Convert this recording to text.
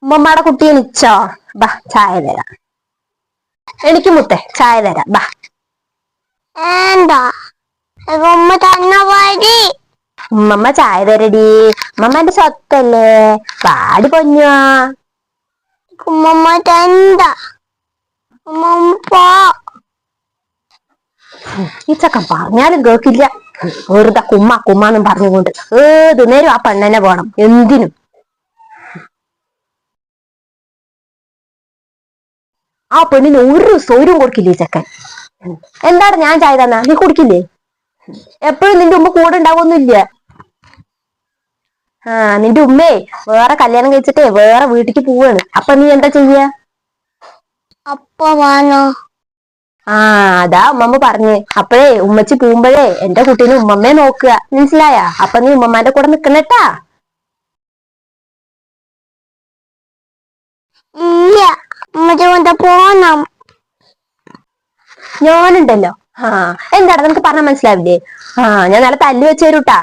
ഉമ്മമ്മയുടെ കുട്ടി എണിച്ചോ? ബാ ചായ തരാം. എനിക്ക് മുത്തേ ചായ തരാം ബാ. എന്താ ഉമ്മ തന്ന വഴി? ഉമ്മമ്മ ചായ തരടി. ഉമ്മമ്മന്റെ സ്വത്തല്ലേ, പാടി പൊന്നുവാ. ഉമ്മമ്മ തണ്ട ഉമ്മമ്മ പോ. ഈ ചക്കൻ പറഞ്ഞാലും കേക്കില്ല. വെറുതെ കുമ്മ കുമ്മാന്നും പറഞ്ഞുകൊണ്ട് ഏത് നേരം ആ പെണ്ണനെ വേണം എന്തിനും. ആ പെണ്ണിന് ഒരു സൗര്യം കൊടുക്കില്ലേ ഈ ചക്കൻ. എന്താണ് ഞാൻ ചായ തന്നാ നീ കുടിക്കില്ലേ? എപ്പോഴും നിന്റെ ഉമ്മ കൂടെ ഉണ്ടാവൊന്നുമില്ല. നിന്റെ ഉമ്മേ വേറെ കല്യാണം കഴിച്ചിട്ടേ വേറെ വീട്ടിക്ക് പോവാണ്. അപ്പൊ നീ എന്താ ചെയ്യ? അപ്പ വാനോ? അതാ ഉമ്മമ്മ പറഞ്ഞേ. അപ്പഴേ ഉമ്മച്ചി പോകുമ്പോഴേ എന്റെ കുട്ടീനെ ഉമ്മമ്മയെ നോക്കുക, മനസ്സിലായ? അപ്പൊ നീ ഉമ്മമാന്റെ കൂടെ നിക്കണട്ടാ. ഇല്ല ഉമ്മച്ചി കൊണ്ട് പോണം. ഞാനുണ്ടല്ലോ. എന്താണ് നിനക്ക് പറഞ്ഞാൽ മനസ്സിലാവില്ലേ? ഞാൻ നല്ല തല്ല് വെച്ച് തരൂട്ടാ.